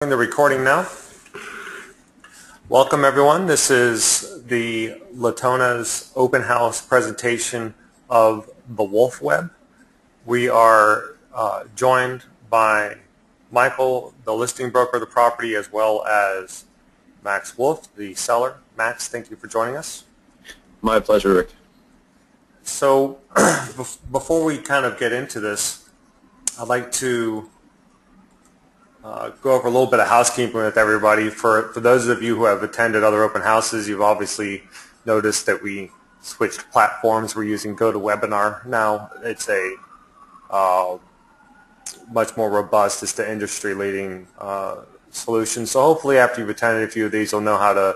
The recording now. Welcome everyone. This is the Latona's open house presentation of the Wolf Web. We are joined by Michael, the listing broker of the property, as well as Max Wolf, the seller. Max, thank you for joining us. My pleasure, Rick. So before we kind of get into this, I'd like to go over a little bit of housekeeping with everybody. For those of you who have attended other open houses, you've obviously noticed that we switched platforms. We're using GoToWebinar now. It's a much more robust, it's the industry-leading solution. So hopefully after you've attended a few of these, you'll know how to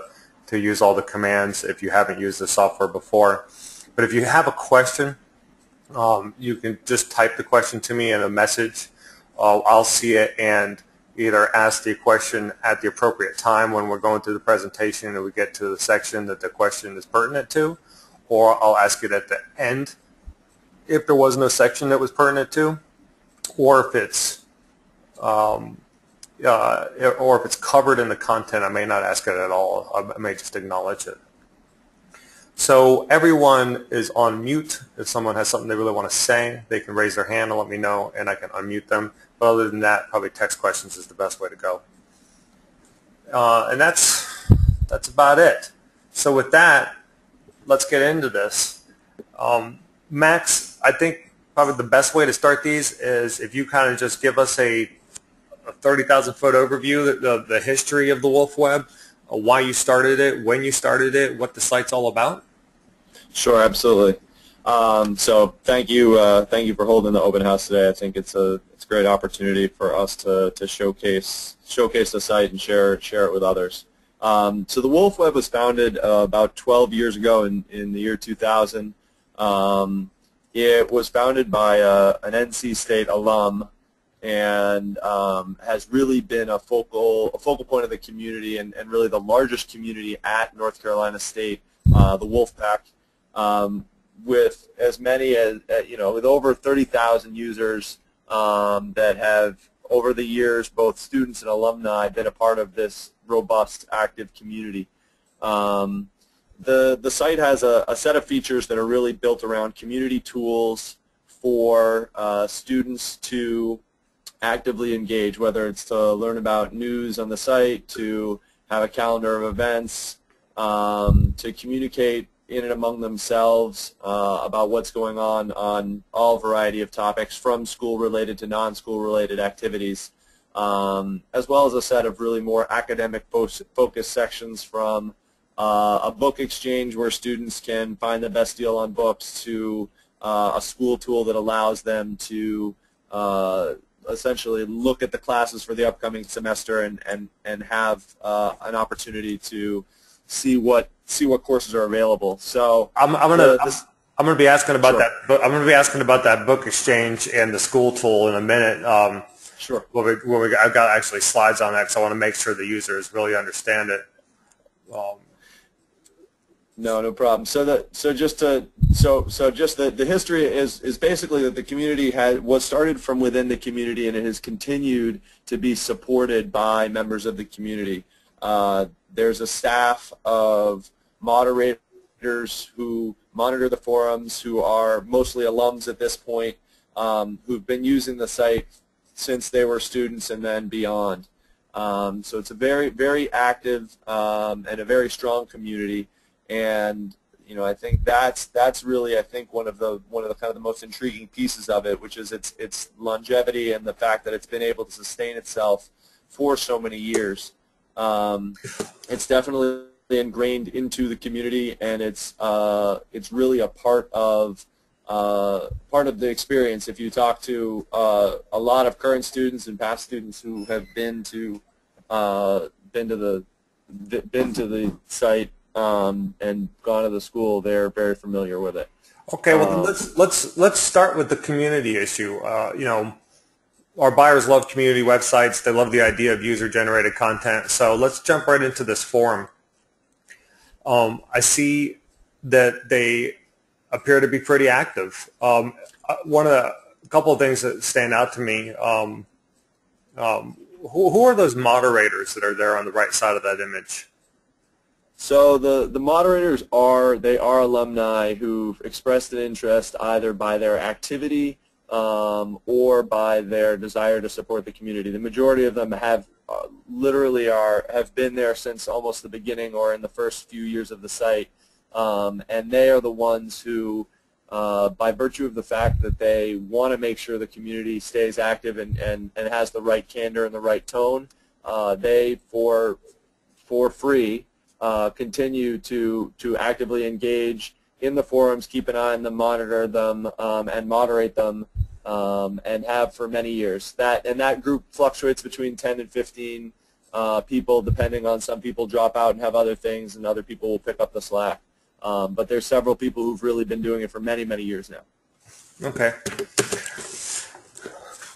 use all the commands if you haven't used the software before. But if you have a question, you can just type the question to me in a message. I'll see it and either ask the question at the appropriate time when we're going through the presentation and we get to the section that the question is pertinent to, or I'll ask it at the end if there was no section that was pertinent to, or if it's covered in the content. I may not ask it at all. I may just acknowledge it. So everyone is on mute. If someone has something they really want to say, they can raise their hand and let me know, and I can unmute them. But other than that, probably text questions is the best way to go. And that's about it. So with that, let's get into this. Max, I think probably the best way to start these is if you kind of just give us a 30,000-foot overview, the history of the Wolf Web, why you started it, when you started it, what the site's all about. Sure, absolutely. So thank you for holding the open house today. I think it's a great opportunity for us to showcase the site and share it with others. So the Wolf Web was founded about 12 years ago in the year 2000. It was founded by an NC State alum, and has really been a focal point of the community, and really the largest community at North Carolina State, the Wolfpack, with as many as with over 30,000 users that have over the years, both students and alumni, been a part of this robust, active community. The site has a set of features that are really built around community tools for students to actively engage, whether it's to learn about news on the site, to have a calendar of events, to communicate in and among themselves about what's going on all variety of topics, from school-related to non-school-related activities, as well as a set of really more academic focused sections, from a book exchange where students can find the best deal on books, to a school tool that allows them to essentially look at the classes for the upcoming semester and have an opportunity to see what courses are available. So I'm gonna be asking about that. I'm gonna be asking about that book exchange and the school tool in a minute. Sure. I've got actually slides on that because I want to make sure the users really understand it. No problem. So just the history is basically that the community was started from within the community, and it has continued to be supported by members of the community. There's a staff of moderators who monitor the forums, who are mostly alums at this point, who've been using the site since they were students and then beyond. So it's a very, very active and a very strong community. And I think that's really, I think, one of the kind of the most intriguing pieces of it, which is its longevity and the fact that it's been able to sustain itself for so many years. It's definitely ingrained into the community, and it's really a part of the experience. If you talk to a lot of current students and past students who have been to the site and gone to the school, they're very familiar with it. Okay, well let's start with the community issue. Our buyers love community websites. They love the idea of user-generated content. So let's jump right into this forum. I see that they appear to be pretty active. A couple of things that stand out to me. who are those moderators that are there on the right side of that image? So the moderators are alumni who've expressed an interest either by their activity or by their desire to support the community. The majority of them have have been there since almost the beginning or in the first few years of the site, and they are the ones who, by virtue of the fact that they want to make sure the community stays active and has the right candor and the right tone, they for free continue to actively engage in the forums, keep an eye on them, monitor them, and moderate them, and have for many years. That group fluctuates between 10 and 15 people, depending on some people drop out and have other things, and other people will pick up the slack. But there's several people who've really been doing it for many, many years now. Okay.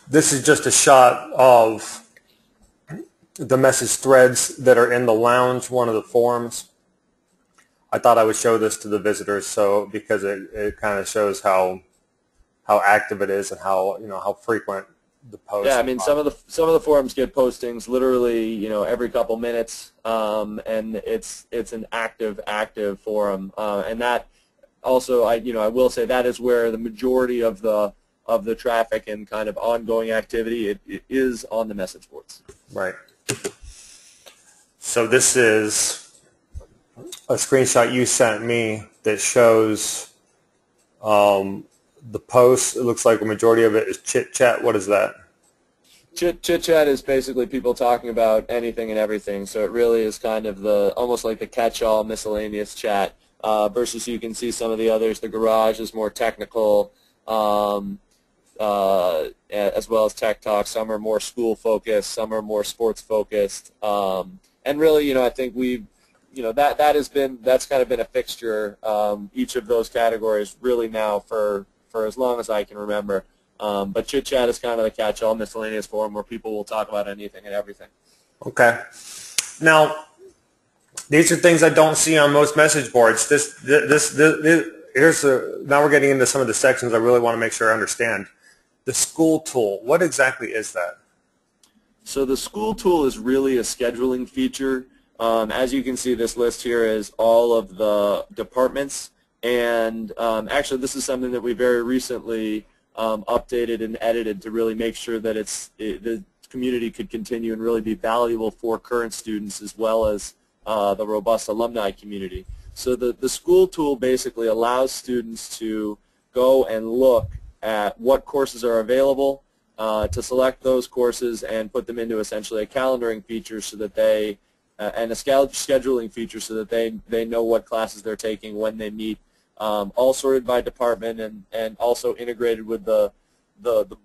This is just a shot of the message threads that are in the lounge, one of the forums. I thought I would show this to the visitors, because it kind of shows how active it is and how frequent the posts. Yeah, I mean some of the forums get postings literally every couple minutes, and it's an active forum, and that also I will say that is where the majority of the traffic and kind of ongoing activity it is on the message boards. Right. So this is a screenshot you sent me that shows the post. It looks like a majority of it is chit chat. What is that? Chit chat is basically people talking about anything and everything. So it really is kind of almost like the catch-all miscellaneous chat. Versus you can see some of the others. The garage is more technical, as well as tech talk. Some are more school focused. Some are more sports focused. And really, I think that's kind of been a fixture. Each of those categories really now for as long as I can remember. But chit chat is kind of the catch-all miscellaneous forum where people will talk about anything and everything. Okay. Now, these are things I don't see on most message boards. Now we're getting into some of the sections I really want to make sure I understand. The school tool, what exactly is that? So the school tool is really a scheduling feature. As you can see, this list here is all of the departments, and actually this is something that we very recently updated and edited to really make sure that the community could continue and really be valuable for current students as well as the robust alumni community. So the school tool basically allows students to go and look at what courses are available, to select those courses and put them into essentially a calendaring feature so that and a scheduling feature so that they know what classes they're taking when they meet, all sorted by department and also integrated with the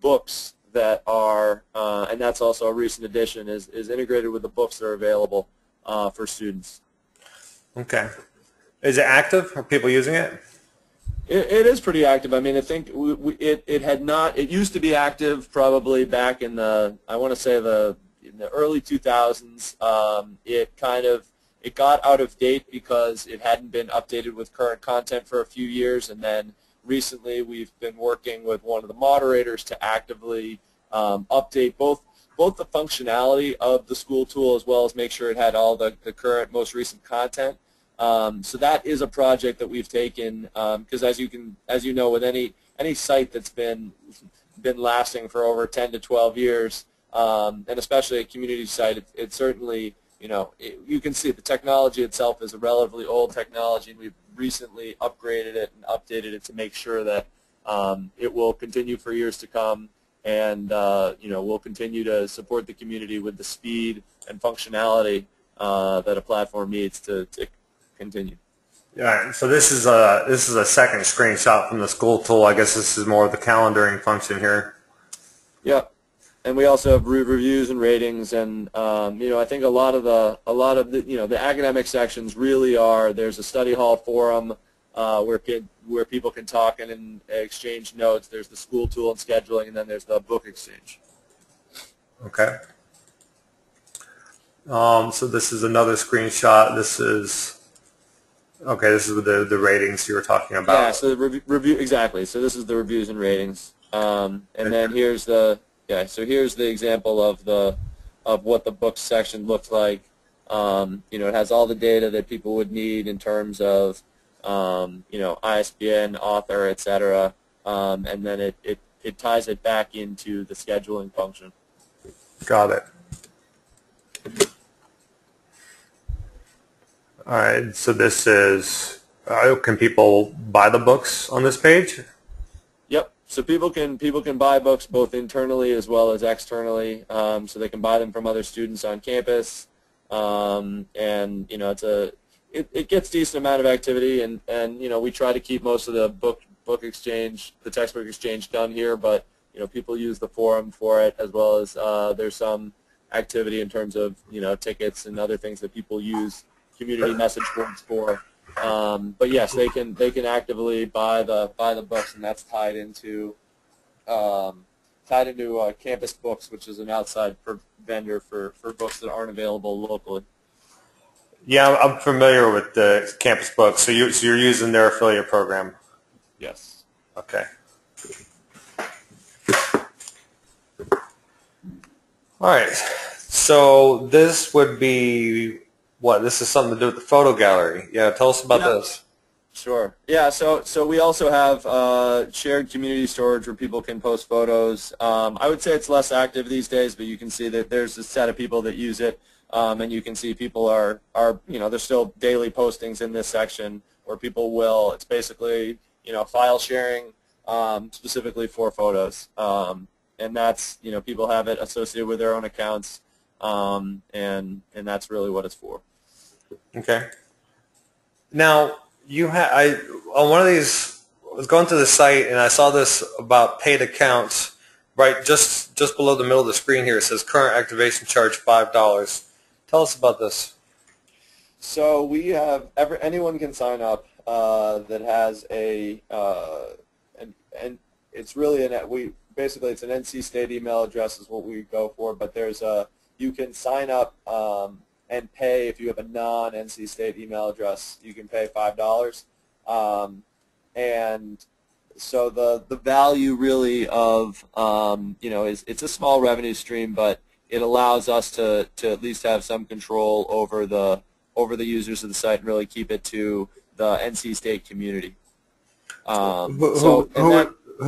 books that are, and that's also a recent addition, is integrated with the books that are available for students. Okay. Is it active? Are people using it? It is pretty active. I mean, I think it used to be active probably back in I want to say in the early 2000s. It got out of date because it hadn't been updated with current content for a few years, and then recently we've been working with one of the moderators to actively update both the functionality of the school tool as well as make sure it had all the current, most recent content. So that is a project that we've taken because as you know, with any site that's been lasting for over 10 to 12 years, and especially a community site, it certainly, you can see the technology itself is a relatively old technology, and we've recently upgraded it and updated it to make sure that it will continue for years to come, and we'll continue to support the community with the speed and functionality that a platform needs to continue. Yeah, so this is a second screenshot from the school tool. I guess this is more of the calendaring function here. Yeah, and we also have reviews and ratings, and I think a lot of the academic sections really are. There's a study hall forum where people can talk and exchange notes. There's the school tool and scheduling, and then there's the book exchange. Okay. So this is another screenshot. This is the ratings you were talking about. Yeah, so the review exactly. So this is the reviews and ratings, and then here's the example of of what the books section looks like. You know, it has all the data that people would need in terms of, you know, ISBN, author, etc. And then it ties it back into the scheduling function. Got it. All right, so this is, can people buy the books on this page? Yep. So people can buy books both internally as well as externally. So they can buy them from other students on campus, and you know it gets decent amount of activity, and you know we try to keep most of the book exchange, the textbook exchange done here, but you know people use the forum for it, as well as there's some activity in terms of you know tickets and other things that people use community message boards for. But yes, they can actively buy the books, and that's tied into Campus Books, which is an outside vendor for books that aren't available locally. Yeah, I'm familiar with the Campus Books. So you're using their affiliate program. Yes. Okay. All right. So this would be what? This is something to do with the photo gallery. Yeah, tell us about this. Sure. Yeah, so we also have shared community storage where people can post photos. I would say it's less active these days, but you can see that there's a set of people that use it, and you can see people are you know, there's still daily postings in this section where people will, it's basically, you know, file sharing specifically for photos. And that's, you know, people have it associated with their own accounts, and that's really what it's for. Okay. Now, on one of these, I was going to the site and I saw this about paid accounts, right? Just below the middle of the screen here, it says current activation charge $5. Tell us about this. So we have anyone can sign up that has and it's really basically it's an NC State email address is what we go for, but you can sign up and pay. If you have a non-NC State email address, you can pay $5. And so the value really of you know it's a small revenue stream, but it allows us to at least have some control over the users of the site and really keep it to the NC State community. Who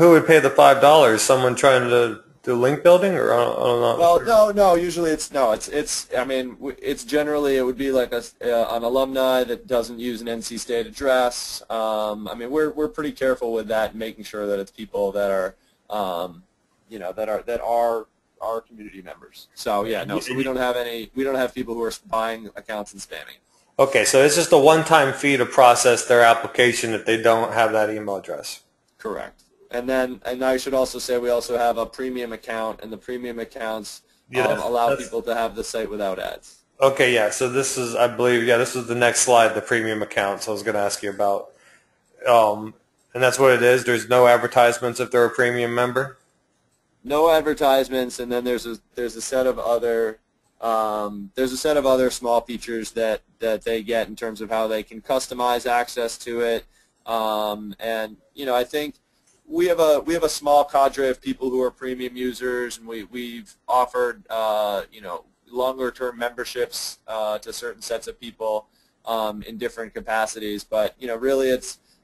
would pay the $5? Someone trying to do link building, or I don't know. Well, no. Usually, it's. I mean, it's generally it would be like an alumni that doesn't use an NC State address. I mean, we're pretty careful with that, making sure that it's people that are, you know, that are our community members. So yeah, no. So we don't have people who are buying accounts and spamming. Okay, so it's just a one-time fee to process their application if they don't have that email address. Correct. And I should also say we also have a premium account, and the premium accounts allow people to have the site without ads. Okay, yeah. So this is, I believe, this is the next slide, the premium accounts I was going to ask you about. And that's what it is. There's no advertisements if they're a premium member? No advertisements, and then there's a set of other small features that they get in terms of how they can customize access to it. And you know, I think we have a small cadre of people who are premium users, and we've offered you know, longer term memberships to certain sets of people in different capacities. But you know, really,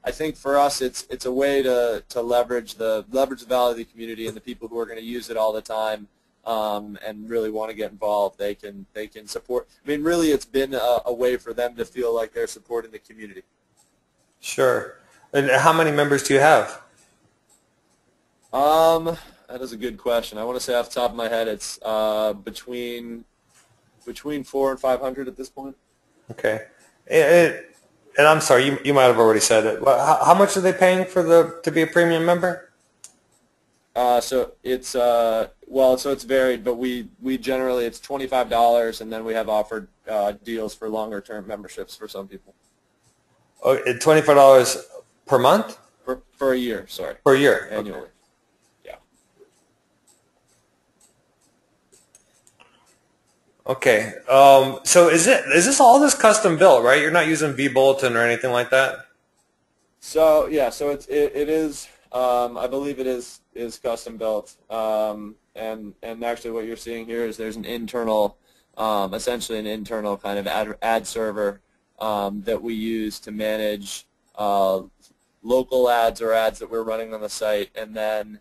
I think for us it's a way to leverage the value of the community, and the people who are going to use it all the time and really want to get involved. They can support. I mean, really, it's been a way for them to feel like they're supporting the community. Sure. And how many members do you have? That is a good question. I want to say off the top of my head, it's between 400 and 500 at this point. Okay. And I'm sorry, you might have already said it. How much are they paying to be a premium member? So it's so it's varied, but we generally it's $25, and then we have offered deals for longer term memberships for some people. Oh, $25 per month? For a year, sorry. Per year. Annually. Okay. Yeah. Okay. So is this all this custom built, right? You're not using vBulletin or anything like that? So yeah, so it is. I believe it is is custom built, and actually what you're seeing here is there's an internal, essentially an internal kind of ad server that we use to manage local ads or ads that we're running on the site, and then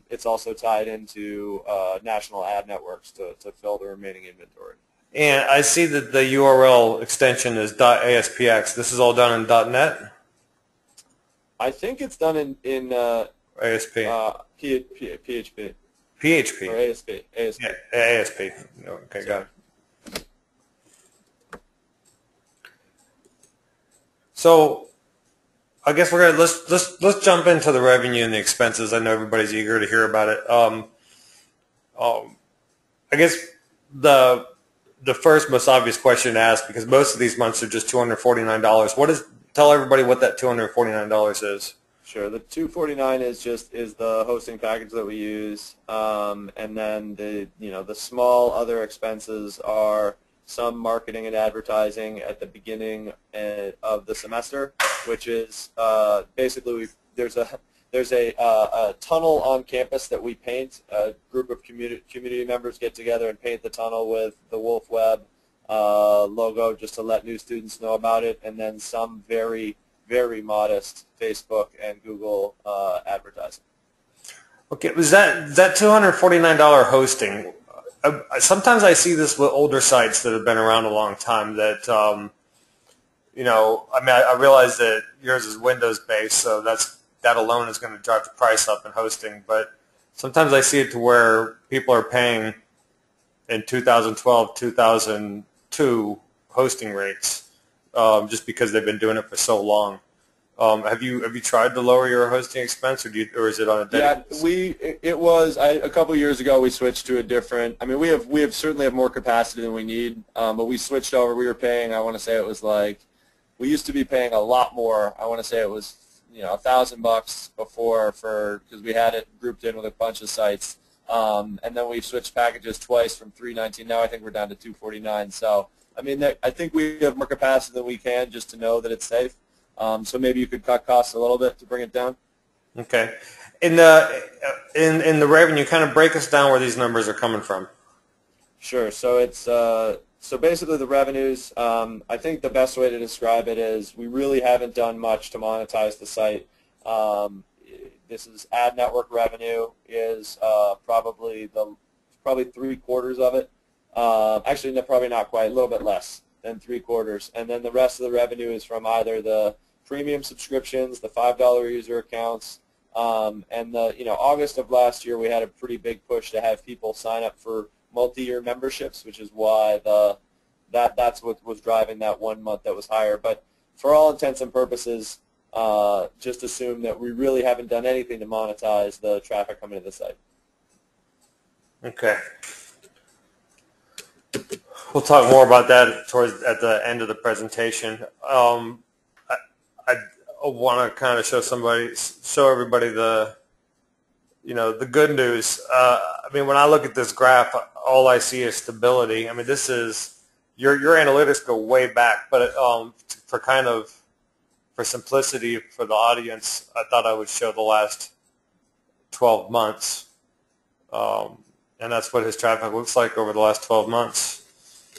it's also tied into national ad networks to fill the remaining inventory. And I see that the URL extension is .aspx. This is all done in .net? I think it's done in ASP. PHP. PHP. Or ASP. ASP. Yeah, ASP. Okay, Sorry. got it. So I guess we're gonna let's jump into the revenue and the expenses. I know everybody's eager to hear about it. I guess the first most obvious question to ask, because most of these months are just $249. Tell everybody what that $249 is. Sure. The $249 is the hosting package that we use, and then the small other expenses are some marketing and advertising at the beginning of the semester, which is basically there's a tunnel on campus that we paint. A group of community members get together and paint the tunnel with the Wolf Web logo just to let new students know about it, and then some very, very modest Facebook and Google advertising. Okay, was that $249 hosting? Sometimes I see this with older sites that have been around a long time that, I mean, I realize that yours is Windows-based, so that alone is going to drive the price up in hosting, but sometimes I see it to where people are paying in 2012, 2002 hosting rates just because they've been doing it for so long. Have you tried to lower your hosting expense, or is it on a daily basis? A couple of years ago we switched to a different. I mean, we certainly have more capacity than we need, but we switched over. We were paying. I want to say it was like we used to be paying a lot more. I want to say it was $1,000 before because we had it grouped in with a bunch of sites, and then we switched packages twice from $319. Now I think we're down to $249. So I mean, I think we have more capacity than we can just to know that it's safe. So maybe you could cut costs a little bit to bring it down. Okay. In the revenue, kind of break us down where these numbers are coming from. Sure. So it's so basically the revenues. I think the best way to describe it is we really haven't done much to monetize the site. This is ad network revenue is probably 3/4 of it. Actually, no, probably not quite. A little bit less than 3/4, and then the rest of the revenue is from either the premium subscriptions, the $5 user accounts, and August of last year we had a pretty big push to have people sign up for multi-year memberships, which is why that's what was driving that 1 month that was higher. But for all intents and purposes, just assume that we really haven't done anything to monetize the traffic coming to the site. Okay. We'll talk more about that at the end of the presentation. I want to kind of show everybody the good news. I mean, when I look at this graph, all I see is stability. I mean, this is your analytics go way back, but for simplicity for the audience, I thought I would show the last 12 months, and that's what his traffic looks like over the last 12 months.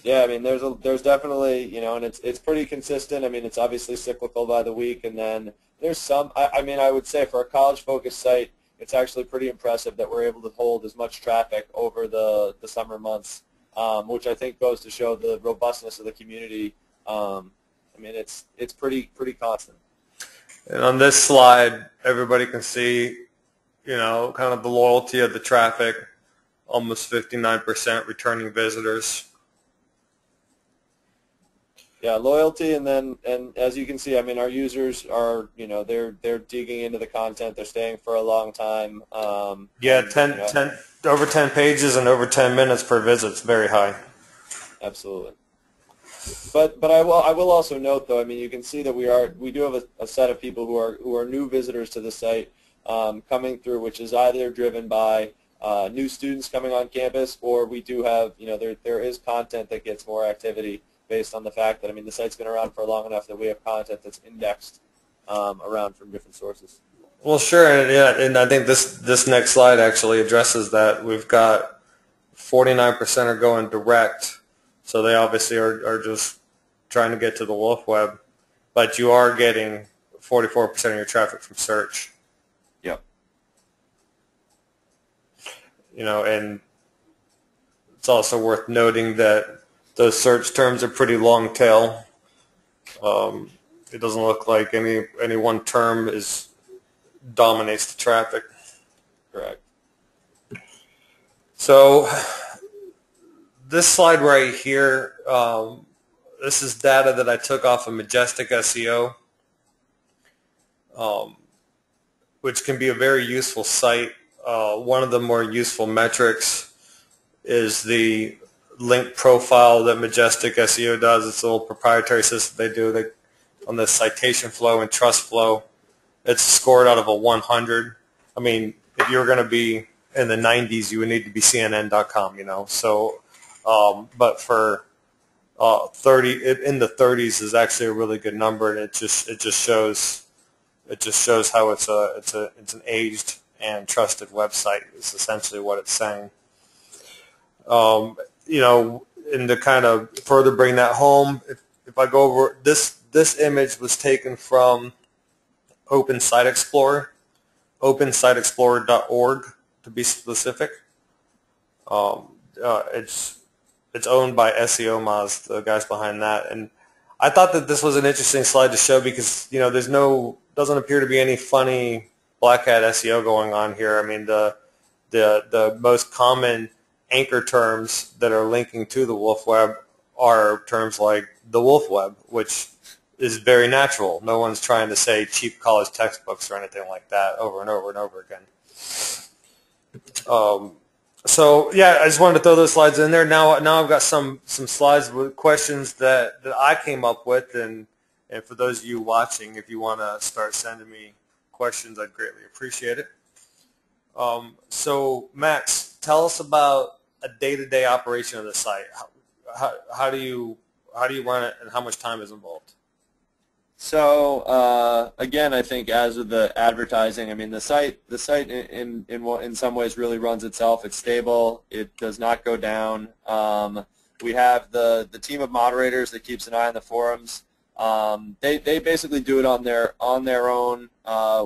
Yeah, I mean, there's definitely, and it's pretty consistent. I mean, it's obviously cyclical by the week, and then there's some. I mean, I would say for a college-focused site, it's actually pretty impressive that we're able to hold as much traffic over the summer months, which I think goes to show the robustness of the community. I mean, it's pretty constant. And on this slide, everybody can see, kind of the loyalty of the traffic, almost 59% returning visitors. Yeah, loyalty, and as you can see, I mean, our users are, they're digging into the content. They're staying for a long time. Yeah, over 10 pages and over 10 minutes per visit. It's very high. Absolutely. But I will also note, though, I mean, you can see that we do have a set of people who are new visitors to the site coming through, which is either driven by new students coming on campus, or we do have, there is content that gets more activity based on the fact that, I mean, the site's been around for long enough that we have content that's indexed around from different sources. Well, sure, and yeah, and I think this next slide actually addresses that. We've got 49% are going direct, so they obviously are just trying to get to the wolf web, but you are getting 44% of your traffic from search. Yep. And it's also worth noting that those search terms are pretty long tail. It doesn't look like any one term dominates the traffic. Correct. So this slide right here, this is data that I took off of Majestic SEO, which can be a very useful site. One of the more useful metrics is the link profile that Majestic SEO does. It's a little proprietary system they do on the citation flow and trust flow. It's scored out of a 100. I mean, if you were going to be in the 90s, you would need to be CNN.com, So, but for 30 in the 30s is actually a really good number, and it just shows how it's an aged and trusted website. Is essentially what it's saying. And to kind of further bring that home, if I go over this image was taken from Open Site Explorer, OpenSiteExplorer.org to be specific. It's owned by SEO Moz, the guys behind that, and I thought that this was an interesting slide to show because doesn't appear to be any funny black hat SEO going on here. I mean, the most common anchor terms that are linking to the wolf web are terms like the wolf web, which is very natural. No one's trying to say cheap college textbooks or anything like that over and over and over again. So yeah, I just wanted to throw those slides in there. Now I've got some slides with questions that I came up with, and for those of you watching, if you want to start sending me questions, I'd greatly appreciate it. So Max, tell us about a day-to-day operation of the site. How do you run it, and how much time is involved? So again, I think as with the advertising, I mean the site in some ways really runs itself. It's stable. It does not go down. We have the team of moderators that keeps an eye on the forums. They basically do it on their own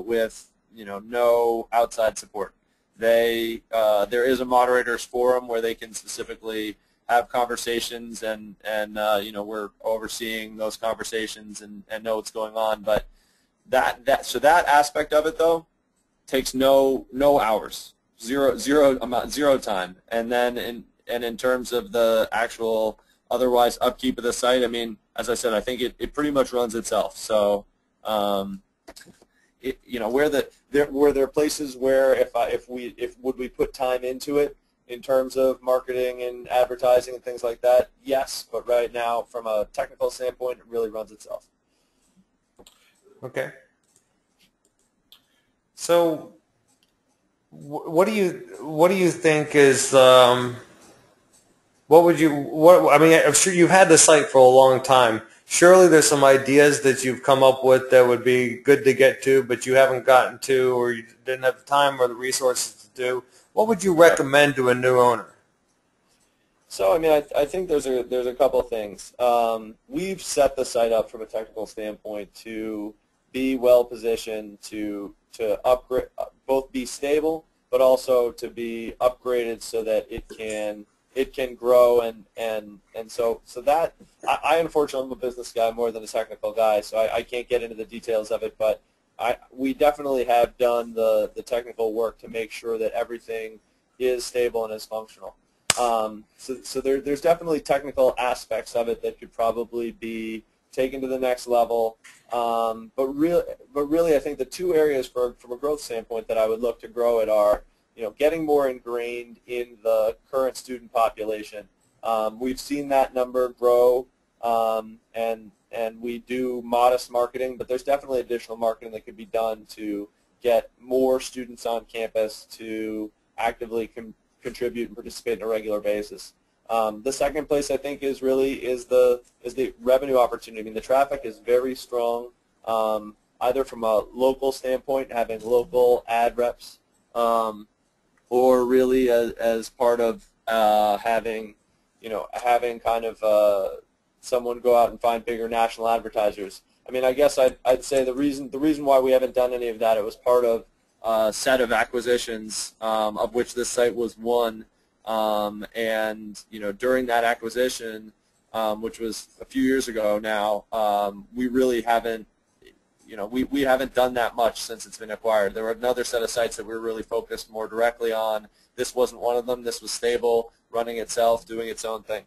with no outside support. There is a moderators forum where they can specifically have conversations, and we're overseeing those conversations and know what's going on. But that aspect of it though takes no hours, zero time. And then in terms of the actual otherwise upkeep of the site, I mean, as I said, I think it pretty much runs itself. So were there places where would we put time into it in terms of marketing and advertising and things like that? Yes, but right now, from a technical standpoint, it really runs itself. Okay. So, what do you think is I mean, I'm sure you've had the site for a long time. Surely there's some ideas that you've come up with that would be good to get to, but you haven't gotten to, or you didn't have the time or the resources to do. What would you recommend to a new owner? So, I mean, I think there's a couple of things. We've set the site up from a technical standpoint to be well positioned to upgrade, both be stable, but also to be upgraded so that it can grow, and so that I unfortunately am a business guy more than a technical guy, so I can't get into the details of it, but we definitely have done the technical work to make sure that everything is stable and is functional. So there's definitely technical aspects of it that could probably be taken to the next level. But really, I think the two areas from a growth standpoint that I would look to grow it are, getting more ingrained in the current student population. We've seen that number grow, and we do modest marketing, but there's definitely additional marketing that could be done to get more students on campus to actively contribute and participate on a regular basis. The second place I think is the revenue opportunity. I mean, the traffic is very strong. either from a local standpoint, having local ad reps, or really as part of having, having kind of someone go out and find bigger national advertisers. I mean, I guess I'd say the reason why we haven't done any of that, it was part of a set of acquisitions, of which this site was one. And during that acquisition, which was a few years ago now, we really haven't, we haven't done that much since it's been acquired. There were another set of sites that we were really focused more directly on. This wasn't one of them. This was stable, running itself, doing its own thing.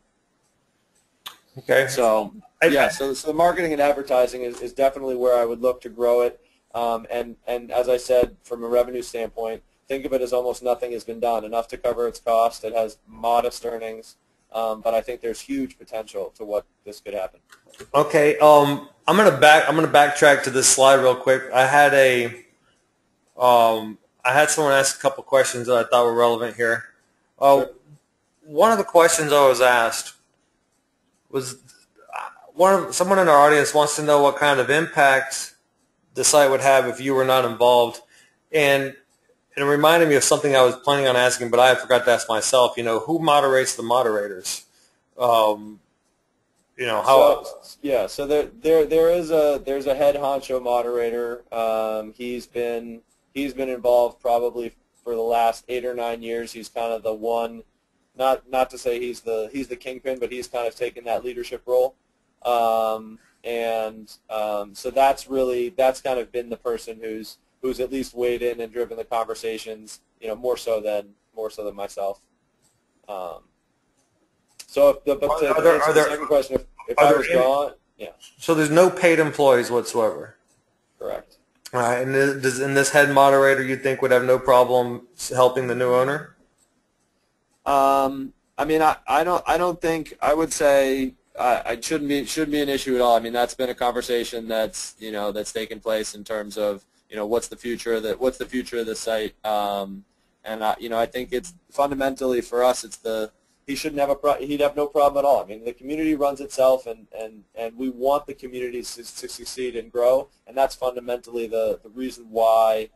Okay. So yeah, so the marketing and advertising is definitely where I would look to grow it. And as I said, from a revenue standpoint, think of it as almost nothing has been done, enough to cover its cost. It has modest earnings, but I think there's huge potential to what this could happen. Okay, I'm gonna backtrack to this slide real quick. I had someone ask a couple questions that I thought were relevant here. Sure. One of the questions I was asked was someone in our audience wants to know what kind of impact the site would have if you were not involved, and it reminded me of something I was planning on asking, but I forgot to ask myself. Who moderates the moderators? How? So there's a head honcho moderator. He's been involved probably for the last 8 or 9 years. He's kind of the one, not to say he's the kingpin, but he's kind of taken that leadership role. So that's kind of been the person who's at least weighed in and driven the conversations, more so than myself. So to answer the second question, if I was gone, yeah. So there's no paid employees whatsoever. Correct. All right, and this head moderator, you think, would have no problem helping the new owner? I mean, I don't think, I would say it shouldn't be an issue at all. I mean, that's been a conversation that's taken place in terms of what's the future of the site, and I think it's fundamentally for us, he'd have no problem at all. I mean, the community runs itself, and we want the community to succeed and grow, and that's fundamentally the reason why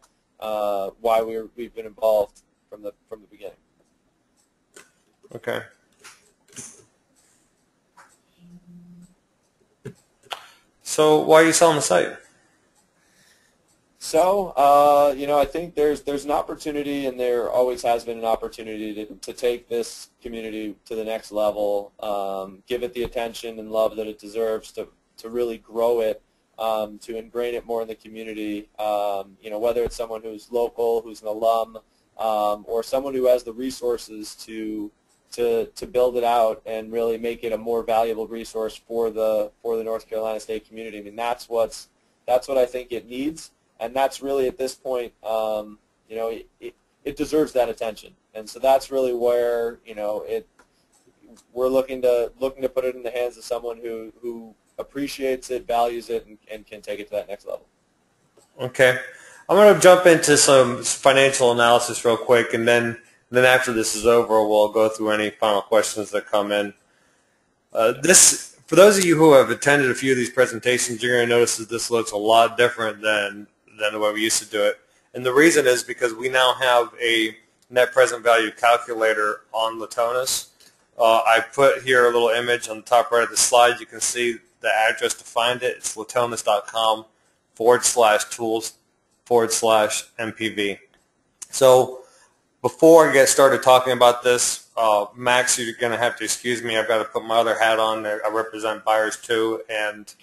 we've been involved from the beginning. Okay. So why are you selling the site? So, I think there's an opportunity, and there always has been an opportunity to take this community to the next level, give it the attention and love that it deserves, to really grow it, to ingrain it more in the community, whether it's someone who's local, who's an alum, or someone who has the resources to build it out and really make it a more valuable resource for the North Carolina State community. I mean, that's what I think it needs. And that's really, at this point, it deserves that attention, and so that's really where we're looking to put it in the hands of someone who appreciates it, values it, and can take it to that next level. Okay, I'm going to jump into some financial analysis real quick, and then after this is over, we'll go through any final questions that come in. For those of you who have attended a few of these presentations, you're going to notice that this looks a lot different than the way we used to do it. And the reason is because we now have a net present value calculator on Latona's. I put here a little image on the top right of the slide. You can see the address to find it. It's latonas.com/tools/MPV. So before I get started talking about this, Max, you're going to have to excuse me. I've got to put my other hat on. I represent buyers too, and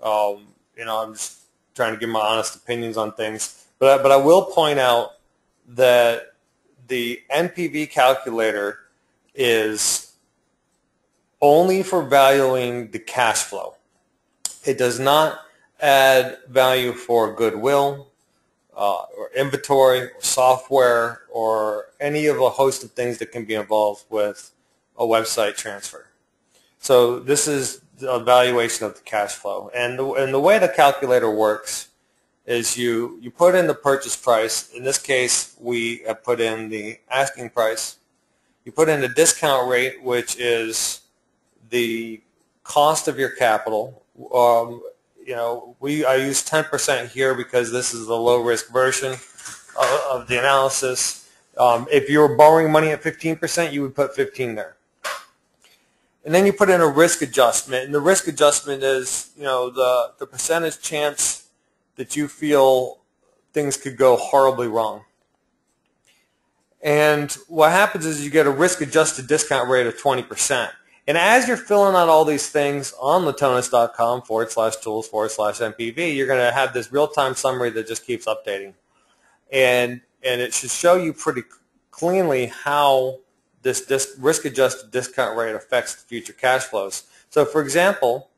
I'm just trying to give my honest opinions on things. But I will point out that the NPV calculator is only for valuing the cash flow. It does not add value for goodwill, or inventory, or software, or any of a host of things that can be involved with a website transfer. So this is the evaluation of the cash flow. And the way the calculator works is you put in the purchase price. In this case, we have put in the asking price. You put in the discount rate, which is the cost of your capital. I use 10% here because this is the low risk version of the analysis. If you were borrowing money at 15%, you would put 15 there. And then you put in a risk adjustment, and the risk adjustment is, the percentage chance that you feel things could go horribly wrong. And what happens is you get a risk-adjusted discount rate of 20%. And as you're filling out all these things on latonis.com/tools/MPV, you're going to have this real-time summary that just keeps updating. And it should show you pretty cleanly how this risk-adjusted discount rate affects the future cash flows. So, for example,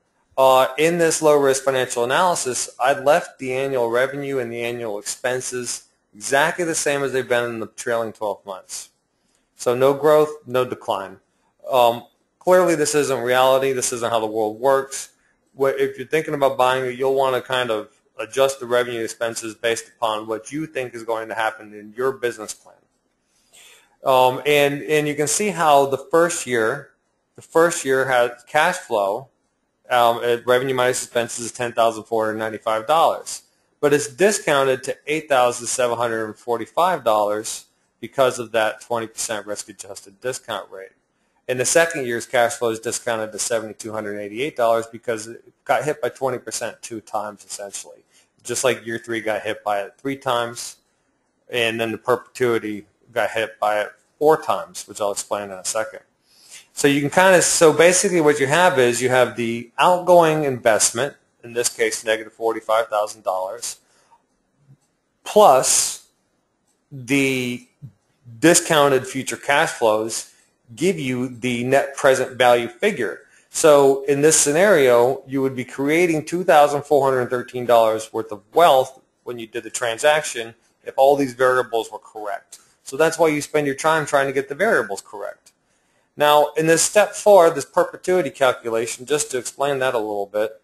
in this low-risk financial analysis, I left the annual revenue and the annual expenses exactly the same as they've been in the trailing 12 months. So no growth, no decline. Clearly, this isn't reality. This isn't how the world works. If you're thinking about buying it, you'll want to kind of adjust the revenue expenses based upon what you think is going to happen in your business plan. And you can see how the first year has cash flow, revenue minus expenses is $10,495. But it's discounted to $8,745 because of that 20% risk-adjusted discount rate. And the second year's cash flow is discounted to $7,288 because it got hit by 20% 2 times, essentially. Just like year 3 got hit by it 3 times, and then the perpetuity got hit by it 4 times, which I'll explain in a second. So you can so basically what you have is you have the outgoing investment, in this case negative $45,000, plus the discounted future cash flows give you the net present value figure. So in this scenario, you would be creating $2,413 worth of wealth when you did the transaction if all these variables were correct. So that's why you spend your time trying to get the variables correct. Now, in this step 4, this perpetuity calculation, just to explain that a little bit,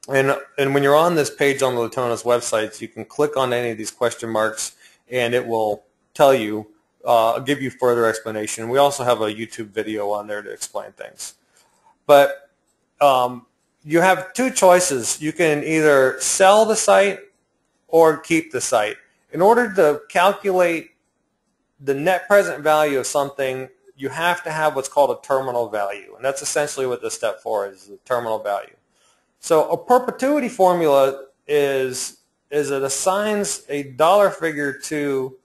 and when you're on this page on the Latona's websites, you can click on any of these question marks, and it will tell you, give you further explanation. We also have a YouTube video on there to explain things. But you have 2 choices. You can either sell the site or keep the site. In order to calculate the net present value of something, you have to have what's called a terminal value, and that's essentially what the step 4 is, the terminal value. So a perpetuity formula is it assigns a dollar figure to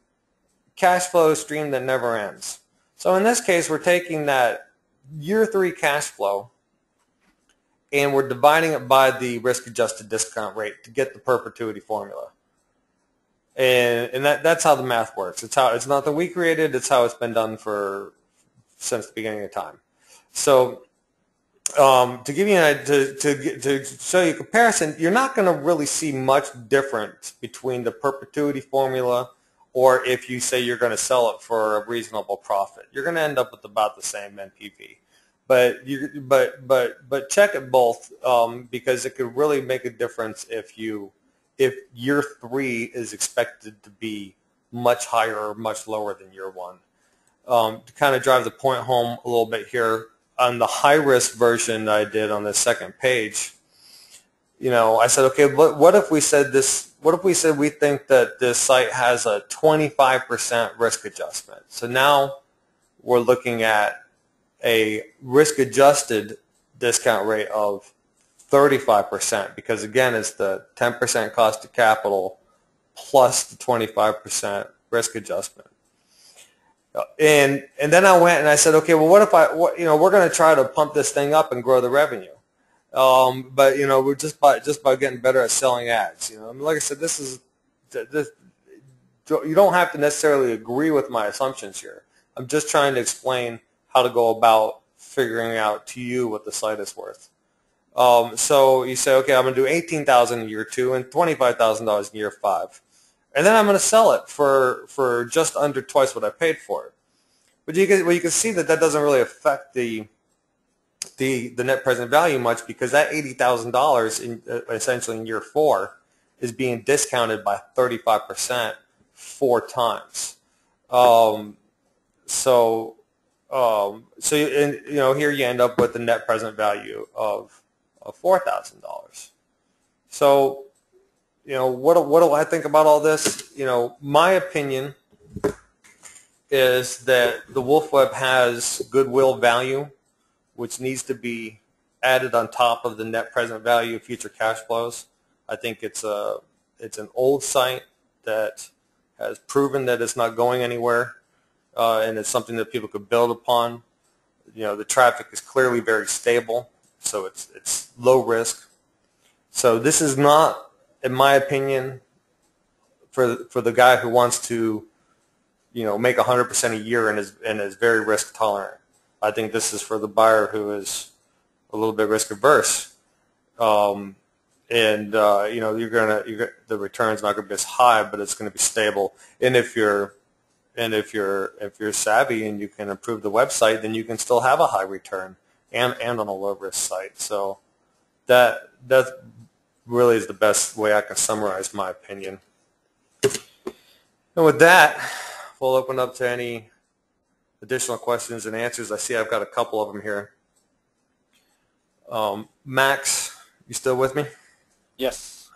cash flow stream that never ends. So in this case, we're taking that year 3 cash flow and we're dividing it by the risk-adjusted discount rate to get the perpetuity formula. And that's how the math works. It's nothing we created. It's how it's been done since the beginning of time. So to give you to show you a comparison, you're not going to really see much difference between the perpetuity formula or if you say you're going to sell it for a reasonable profit. You're going to end up with about the same NPV. But check it both because it could really make a difference if year 3 is expected to be much higher or much lower than year 1. To kind of drive the point home a little bit here, on the high-risk version that I did on the second page, I said, okay, what if we said this? What if we said we think that this site has a 25% risk adjustment? So now we're looking at a risk-adjusted discount rate of 35% because, again, it's the 10% cost of capital plus the 25% risk adjustment. And then I went and I said, okay, well, what if we're going to try to pump this thing up and grow the revenue, but we're just by getting better at selling ads. Like I said, this you don't have to necessarily agree with my assumptions here. I'm just trying to explain how to go about figuring out to you what the site is worth. So you say, okay, I'm going to do $18,000 in year 2 and $25,000 in year 5. And then I'm going to sell it for just under twice what I paid for it. But you can see that doesn't really affect the net present value much because that $80,000 essentially in year 4 is being discounted by 35% 4 times. So here you end up with the net present value of $4,000. So, what do I think about all this? My opinion is that the wolf web has goodwill value, which needs to be added on top of the net present value of future cash flows. I think it's an old site that has proven that it's not going anywhere, and it's something that people could build upon. The traffic is clearly very stable, so it's low risk. So this is not, in my opinion, for the guy who wants to, make 100% a year and is very risk tolerant. I think this is for the buyer who is a little bit risk averse, the return's not going to be as high, but it's going to be stable. And if you're savvy and you can improve the website, then you can still have a high return and on a low risk site. So that really is the best way I can summarize my opinion. And with that, we'll open up to any additional questions and answers. I see I've got a couple of them here. Max, you still with me? Yes.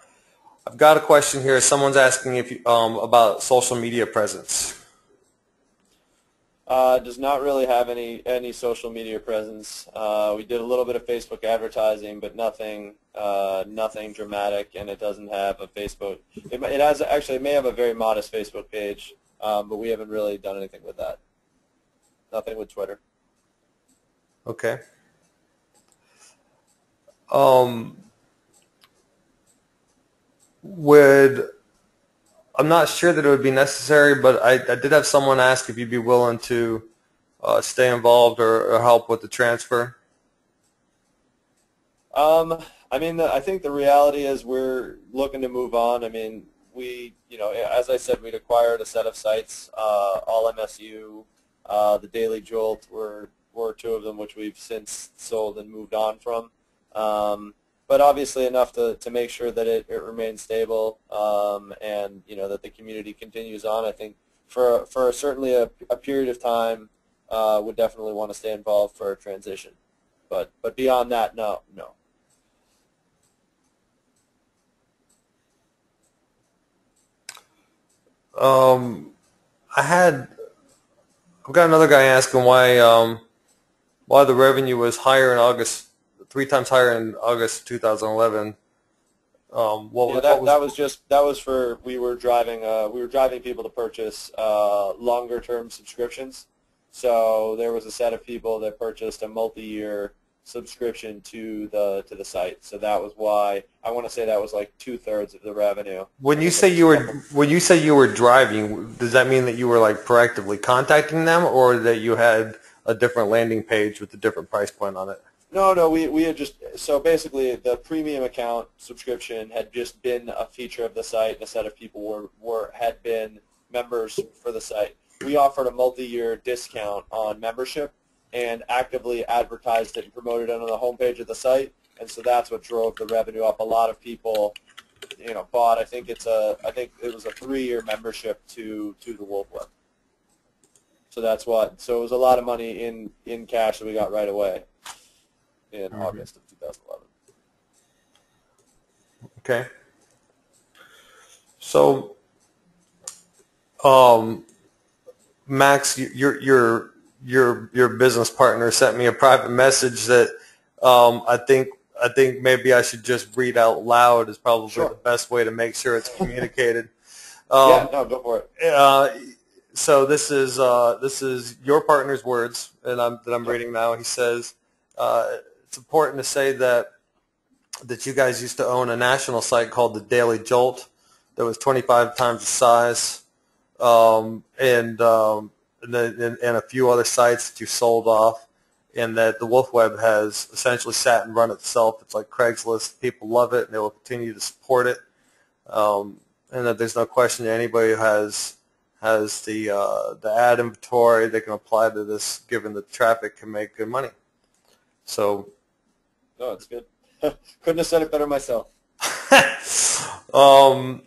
I've got a question here. Someone's asking if you, about social media presence. Does not really have any social media presence. We did a little bit of Facebook advertising, but nothing dramatic, and it doesn't have a Facebook. It may have a very modest Facebook page, but we haven't really done anything with that. Nothing with Twitter. Okay. I'm not sure that it would be necessary, but I did have someone ask if you'd be willing to stay involved or help with the transfer. I think the reality is we're looking to move on. I mean, as I said, we'd acquired a set of sites, all MSU, the Daily Jolt were two of them, which we've since sold and moved on from. But obviously enough to make sure that it remains stable, and that the community continues on. I think for certainly a period of time, would definitely want to stay involved for a transition. But beyond that, no. I've got another guy asking why the revenue was higher in August, 3 times higher in August 2011. We were driving people to purchase longer term subscriptions. So there was a set of people that purchased a multi-year subscription to the site. So that was why I want to say that was like 2/3 of the revenue. When you say you were driving, does that mean that you were like proactively contacting them, or that you had a different landing page with a different price point on it? No, we had so basically the premium account subscription had just been a feature of the site, and a set of people had been members for the site. We offered a multi-year discount on membership and actively advertised it and promoted it on the homepage of the site, and so that's what drove the revenue up. A lot of people, bought. I think it was a 3-year membership to the Wolf Web. So that's what. So it was a lot of money in cash that we got right away in August of 2011. Okay. So, Max, your business partner sent me a private message that I think maybe I should just read out loud. Is probably Sure. The best way to make sure it's communicated. Yeah, no, go for it. So this is your partner's words, and I'm reading now. He says, it's important to say that you guys used to own a national site called the Daily Jolt that was 25 times the size, and a few other sites that you sold off, and that the Wolf Web has essentially sat and run itself. It's like Craigslist. People love it, and they will continue to support it, and that there's no question that anybody who has the ad inventory, they can apply to this, given the traffic, can make good money. So, no, it's good. Couldn't have said it better myself. I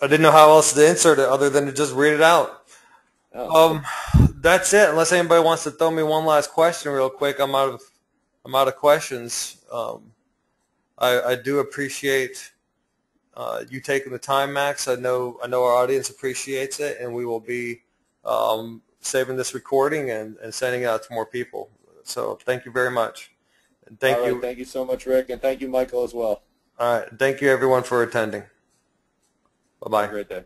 didn't know how else to insert it other than to just read it out. Oh. That's it. Unless anybody wants to throw me one last question real quick, I'm out of questions. I do appreciate you taking the time, Max. I know our audience appreciates it, and we will be saving this recording and sending it out to more people. So thank you very much. And thank you. Thank you so much, Rick, and thank you, Michael, as well. All right. Thank you, everyone, for attending. Bye-bye. Have a great day.